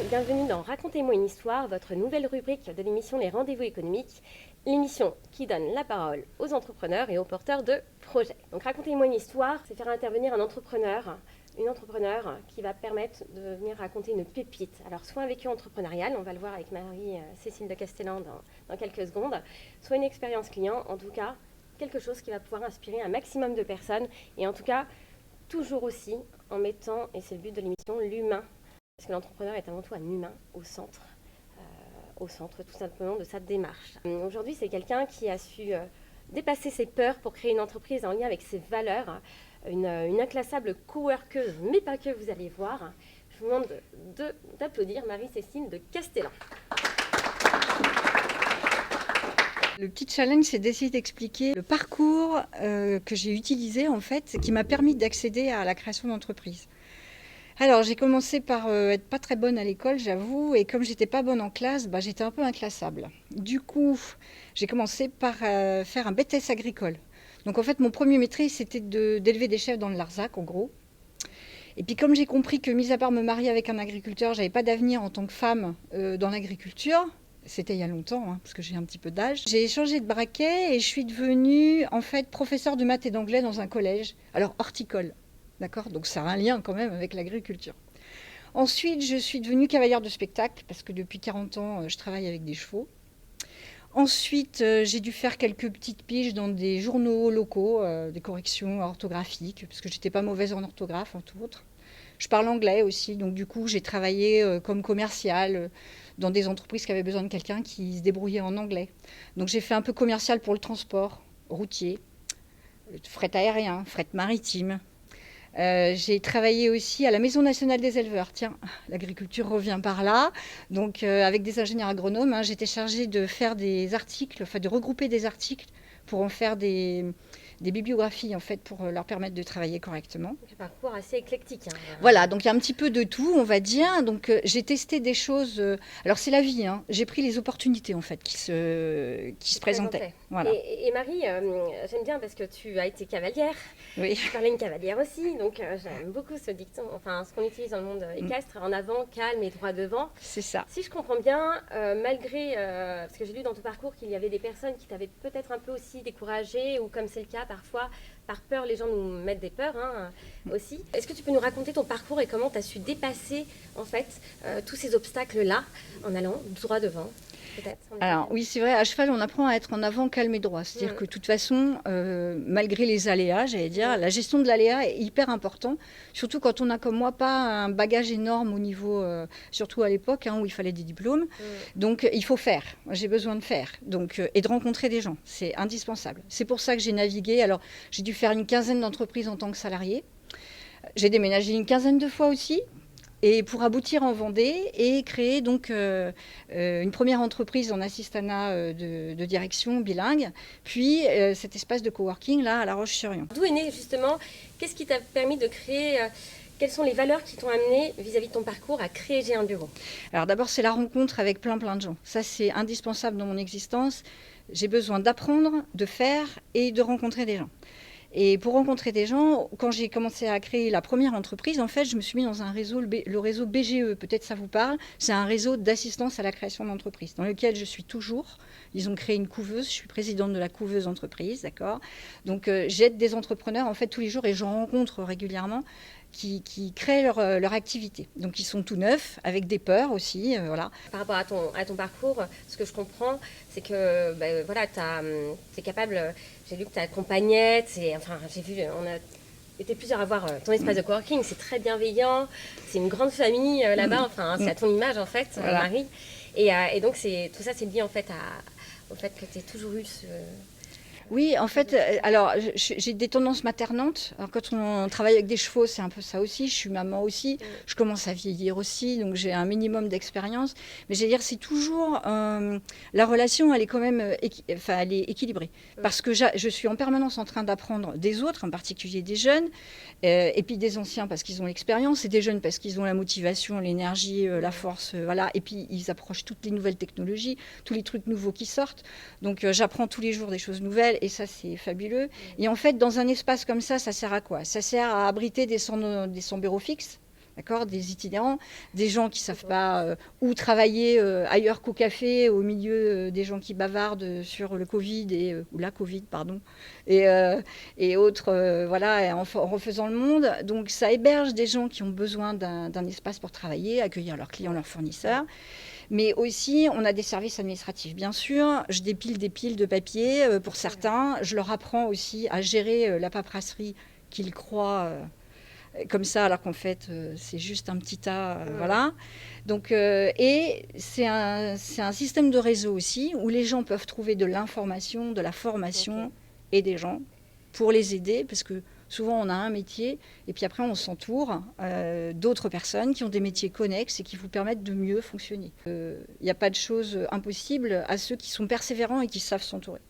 bienvenue dans Racontez-moi une histoire, votre nouvelle rubrique de l'émission Les Rendez-vous économiques, l'émission qui donne la parole aux entrepreneurs et aux porteurs de projets. Donc Racontez-moi une histoire, c'est faire intervenir un entrepreneur, une entrepreneur qui va permettre de venir raconter une pépite. Alors soit un vécu entrepreneurial, on va le voir avec Marie-Cécile de Castellan dans quelques secondes, soit une expérience client, en tout cas quelque chose qui va pouvoir inspirer un maximum de personnes et en tout cas toujours aussi en mettant, et c'est le but de l'émission, l'humain. Parce que l'entrepreneur est avant tout un humain au centre tout simplement de sa démarche. Aujourd'hui, c'est quelqu'un qui a su dépasser ses peurs pour créer une entreprise en lien avec ses valeurs, une inclassable coworkeuse, mais pas que, vous allez voir. Je vous demande d'applaudir Marie-Cécile de Castellan. Le petit challenge, c'est d'essayer d'expliquer le parcours que j'ai utilisé, en fait, qui m'a permis d'accéder à la création d'entreprise. Alors, j'ai commencé par être pas très bonne à l'école, j'avoue, et comme j'étais pas bonne en classe, j'étais un peu inclassable. Du coup, j'ai commencé par faire un BTS agricole. Donc, en fait, mon premier métier, c'était d'élever des chèvres dans le Larzac, en gros. Et puis, comme j'ai compris que, mis à part me marier avec un agriculteur, j'avais pas d'avenir en tant que femme dans l'agriculture, c'était il y a longtemps, parce que j'ai un petit peu d'âge. J'ai changé de braquet et je suis devenue, en fait, professeure de maths et d'anglais dans un collège, alors horticole. D'accord ? Donc ça a un lien quand même avec l'agriculture. Ensuite, je suis devenue cavalière de spectacle parce que depuis 40 ans, je travaille avec des chevaux. Ensuite, j'ai dû faire quelques petites piges dans des journaux locaux, des corrections orthographiques, parce que j'étais pas mauvaise en orthographe, entre autres. Je parle anglais aussi, donc du coup, j'ai travaillé comme commerciale dans des entreprises qui avaient besoin de quelqu'un qui se débrouillait en anglais. Donc j'ai fait un peu commercial pour le transport routier, fret aérien, fret maritime. J'ai travaillé aussi à la Maison nationale des éleveurs. Tiens, l'agriculture revient par là. Donc, avec des ingénieurs agronomes, j'étais chargée de faire des articles, enfin de regrouper des articles pour en faire des bibliographies, en fait, pour leur permettre de travailler correctement. Un parcours assez éclectique. Voilà, donc il y a un petit peu de tout, on va dire. Donc, j'ai testé des choses. Alors, c'est la vie, J'ai pris les opportunités, en fait, qui se présentaient. Voilà. Et Marie, j'aime bien parce que tu as été cavalière. Oui. Tu parlais une cavalière aussi, donc j'aime beaucoup ce dicton, enfin ce qu'on utilise dans le monde équestre, en avant, calme et droit devant. C'est ça. Si je comprends bien, malgré, parce que j'ai lu dans ton parcours qu'il y avait des personnes qui t'avaient peut-être un peu aussi découragée, ou comme c'est le cas parfois, par peur, les gens nous mettent des peurs aussi. Est-ce que tu peux nous raconter ton parcours et comment tu as su dépasser en fait tous ces obstacles-là en allant droit devant? Alors oui, c'est vrai, à cheval, on apprend à être en avant, calme et droit. C'est-à-dire que de toute façon, malgré les aléas, j'allais dire, la gestion de l'aléa est hyper importante, surtout quand on a comme moi pas un bagage énorme au niveau, surtout à l'époque où il fallait des diplômes. Donc il faut faire, j'ai besoin de faire, donc, et de rencontrer des gens, c'est indispensable. C'est pour ça que j'ai navigué, alors j'ai dû faire une quinzaine d'entreprises en tant que salarié. J'ai déménagé une quinzaine de fois aussi. Et pour aboutir en Vendée et créer donc une première entreprise en assistanat de direction bilingue, puis cet espace de coworking là à La Roche-sur-Yon. D'où est né justement, qu'est-ce qui t'a permis de créer, quelles sont les valeurs qui t'ont amené vis-à-vis de ton parcours à créer J'ai un bureau? Alors d'abord c'est la rencontre avec plein de gens, ça c'est indispensable dans mon existence, j'ai besoin d'apprendre, de faire et de rencontrer des gens. Et pour rencontrer des gens, quand j'ai commencé à créer la première entreprise, en fait, je me suis mis dans un réseau, le réseau BGE, peut-être ça vous parle. C'est un réseau d'assistance à la création d'entreprise, dans lequel je suis toujours. Ils ont créé une couveuse, je suis présidente de la couveuse entreprise, d'accord. Donc j'aide des entrepreneurs, en fait, tous les jours, et j'en rencontre régulièrement, qui créent leur activité. Donc ils sont tout neufs, avec des peurs aussi, voilà. Par rapport à ton parcours, ce que je comprends, c'est que voilà, tu es capable, j'ai lu que tu accompagnais, enfin j'ai vu, on a été plusieurs à voir ton espace de coworking, c'est très bienveillant, c'est une grande famille là-bas, enfin c'est à ton image en fait, voilà. Marie. Et donc tout ça c'est lié en fait au fait que tu aies toujours eu ce... Oui, en fait, alors j'ai des tendances maternantes. Alors, quand on travaille avec des chevaux, c'est un peu ça aussi. Je suis maman aussi. Je commence à vieillir aussi, donc j'ai un minimum d'expérience. Mais j'allais dire, c'est toujours la relation, elle est quand même, elle est équilibrée, parce que je suis en permanence en train d'apprendre des autres, en particulier des jeunes, et puis des anciens parce qu'ils ont l'expérience, et des jeunes parce qu'ils ont la motivation, l'énergie, la force, voilà. Et puis ils approchent toutes les nouvelles technologies, tous les trucs nouveaux qui sortent. Donc j'apprends tous les jours des choses nouvelles. Et ça, c'est fabuleux. Et en fait, dans un espace comme ça sert à quoi? Ça sert à abriter des 100 bureaux fixes, D'accord, des itinérants, des gens qui ne savent pas où travailler ailleurs qu'au café, au milieu des gens qui bavardent sur le Covid, ou la Covid, pardon, et autres, voilà, en refaisant le monde. Donc ça héberge des gens qui ont besoin d'un espace pour travailler, accueillir leurs clients, leurs fournisseurs. Mais aussi, on a des services administratifs, bien sûr. Je dépile des piles de papier pour certains. Je leur apprends aussi à gérer la paperasserie qu'ils croient... comme ça, alors qu'en fait, c'est juste un petit tas, voilà. Donc, et c'est un système de réseau aussi, où les gens peuvent trouver de l'information, de la formation et des gens pour les aider, parce que souvent on a un métier, et puis après on s'entoure d'autres personnes qui ont des métiers connexes et qui vous permettent de mieux fonctionner. Il n'y a pas de chose impossible à ceux qui sont persévérants et qui savent s'entourer.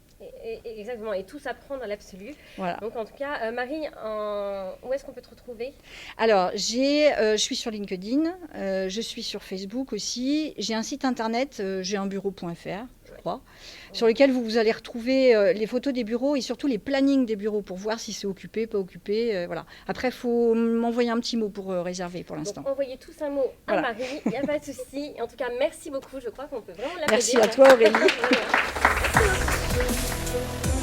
Exactement, et tout s'apprend dans l'absolu. Voilà. Donc en tout cas, Marie, où est-ce qu'on peut te retrouver? Alors, je suis sur LinkedIn, je suis sur Facebook aussi, j'ai un site internet, j'ai-un-bureau.fr, je crois, sur lequel vous allez retrouver les photos des bureaux et surtout les plannings des bureaux pour voir si c'est occupé, pas occupé, voilà. Après, il faut m'envoyer un petit mot pour réserver pour l'instant. Donc envoyez tous un mot à Marie, il n'y a pas de souci. En tout cas, merci beaucoup, je crois qu'on peut vraiment l'applaudir. Merci à toi Aurélie. Merci beaucoup.